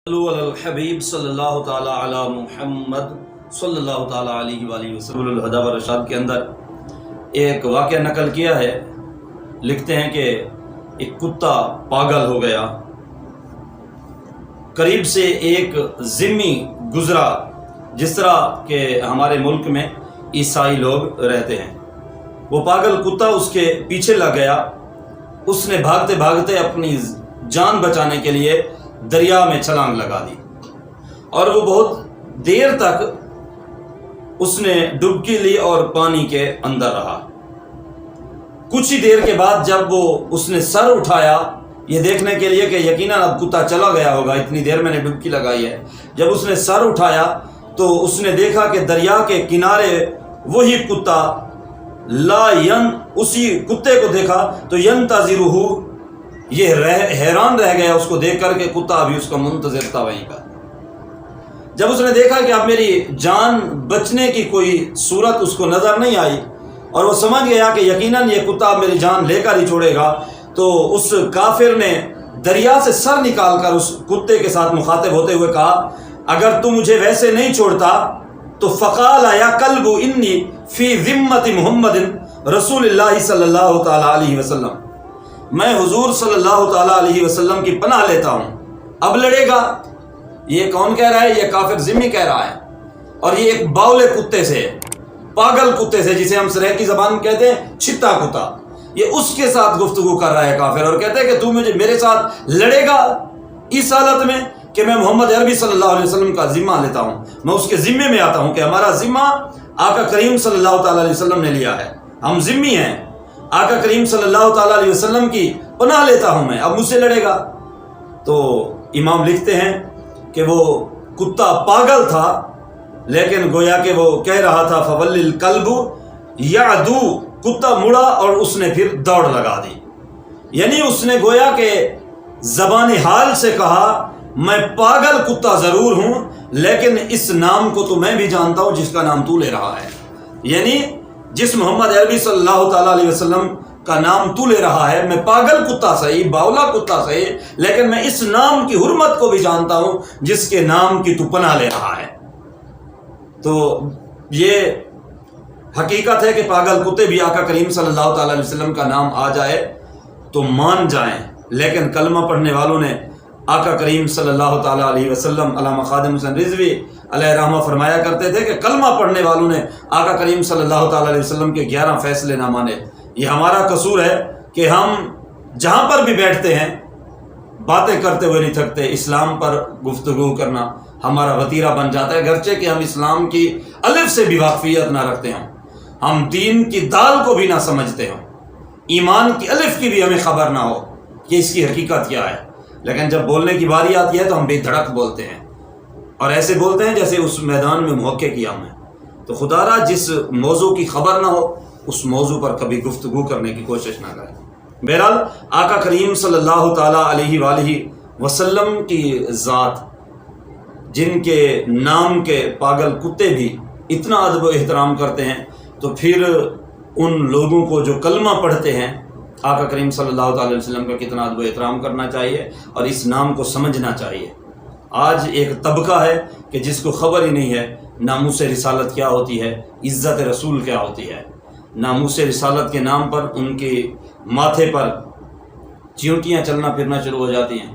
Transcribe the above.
الحبیب صلی اللہ تعالی علی محمد صلی اللہ تعالی علیہ وآلہ وسلم الہدی والرشاد کے اندر ایک واقعہ نقل کیا ہے۔ لکھتے ہیں کہ ایک کتا پاگل ہو گیا، قریب سے ایک ذمی گزرا، جس طرح کہ ہمارے ملک میں عیسائی لوگ رہتے ہیں۔ وہ پاگل کتا اس کے پیچھے لگ گیا، اس نے بھاگتے بھاگتے اپنی جان بچانے کے لیے دریا میں چھلانگ لگا دی، اور وہ بہت دیر تک اس نے ڈبکی لی اور پانی کے اندر رہا۔ کچھ ہی دیر کے بعد جب اس نے سر اٹھایا یہ دیکھنے کے لیے کہ یقیناً اب کتا چلا گیا ہوگا، اتنی دیر میں نے ڈبکی لگائی ہے، جب اس نے سر اٹھایا تو اس نے دیکھا کہ دریا کے کنارے وہی کتا اسی کتے کو دیکھا تو ینتظرہ، یہ حیران رہ گیا اس کو دیکھ کر کہ کتا ابھی اس کا منتظر تھا وہیں پر۔ جب اس نے دیکھا کہ اب میری جان بچنے کی کوئی صورت اس کو نظر نہیں آئی، اور وہ سمجھ گیا کہ یقیناً یہ کتا میری جان لے کر ہی چھوڑے گا، تو اس کافر نے دریا سے سر نکال کر اس کتے کے ساتھ مخاطب ہوتے ہوئے کہا، اگر تو مجھے ویسے نہیں چھوڑتا تو فقال یا کلب انی فی ذمت محمد رسول اللہ صلی اللہ تعالی علیہ وسلم، میں حضور صلی اللہ تعالیٰ علیہ وسلم کی پناہ لیتا ہوں، اب لڑے گا۔ یہ کون کہہ رہا ہے؟ یہ کافر ذمی کہہ رہا ہے، اور یہ ایک باولے کتے سے، پاگل کتے سے، جسے ہم سریکی زبان میں کہتے ہیں چھتا کتا، یہ اس کے ساتھ گفتگو کر رہا ہے کافر، اور کہتے ہیں کہ تو میرے ساتھ لڑے گا اس حالت میں کہ میں محمد عربی صلی اللہ علیہ وسلم کا ذمہ لیتا ہوں، میں اس کے ذمے میں آتا ہوں کہ ہمارا ذمہ آقا کریم صلی اللہ تعالیٰ علیہ وسلم نے لیا ہے، ہم ذمی ہیں، آقا کریم صلی اللہ تعالیٰ علیہ وسلم کی پناہ لیتا ہوں میں، اب مجھ سے لڑے گا۔ تو امام لکھتے ہیں کہ وہ کتا پاگل تھا، لیکن گویا کہ وہ کہہ رہا تھا فَوَلِّ الْقَلْبُ يَعْدُو، کتا مڑا اور اس نے پھر دوڑ لگا دی، یعنی اس نے گویا کہ زبان حال سے کہا میں پاگل کتا ضرور ہوں، لیکن اس نام کو تو میں بھی جانتا ہوں جس کا نام تو لے رہا ہے، یعنی جس محمد عربی صلی اللہ تعالیٰ علیہ وسلم کا نام تو لے رہا ہے، میں پاگل کتا صحیح، باولا کتا صحیح، لیکن میں اس نام کی حرمت کو بھی جانتا ہوں جس کے نام کی تو پناہ لے رہا ہے۔ تو یہ حقیقت ہے کہ پاگل کتے بھی آقا کریم صلی اللہ تعالیٰ علیہ وسلم کا نام آ جائے تو مان جائیں، لیکن کلمہ پڑھنے والوں نے آقا کریم صلی اللہ تعالیٰ علیہ وسلم، علامہ خادم حسین رضوی علیہ رحمہ فرمایا کرتے تھے کہ کلمہ پڑھنے والوں نے آقا کریم صلی اللہ تعالیٰ علیہ وسلم کے 11 فیصلے نہ مانے۔ یہ ہمارا قصور ہے کہ ہم جہاں پر بھی بیٹھتے ہیں باتیں کرتے ہوئے نہیں تھکتے، اسلام پر گفتگو کرنا ہمارا وتیرہ بن جاتا ہے، گرچہ کہ ہم اسلام کی الف سے بھی واقفیت نہ رکھتے ہوں، ہم دین کی دال کو بھی نہ سمجھتے ہوں، ایمان کی الف کی بھی ہمیں خبر نہ ہو کہ اس کی حقیقت کیا ہے، لیکن جب بولنے کی باری آتی ہے تو ہم بے دھڑک بولتے ہیں، اور ایسے بولتے ہیں جیسے اس میدان میں محقق کیا ہم ہیں۔ تو خدا را جس موضوع کی خبر نہ ہو اس موضوع پر کبھی گفتگو کرنے کی کوشش نہ کریں۔ بہرحال آقا کریم صلی اللہ تعالیٰ علیہ وآلہ وسلم کی ذات، جن کے نام کے پاگل کتے بھی اتنا ادب و احترام کرتے ہیں، تو پھر ان لوگوں کو جو کلمہ پڑھتے ہیں آقا کریم صلی اللہ تعالیٰ علیہ وسلم کا کتنا ادب و احترام کرنا چاہیے اور اس نام کو سمجھنا چاہیے۔ آج ایک طبقہ ہے کہ جس کو خبر ہی نہیں ہے ناموس رسالت کیا ہوتی ہے، عزت رسول کیا ہوتی ہے۔ ناموس رسالت کے نام پر ان کے ماتھے پر چیونٹیاں چلنا پھرنا شروع ہو جاتی ہیں۔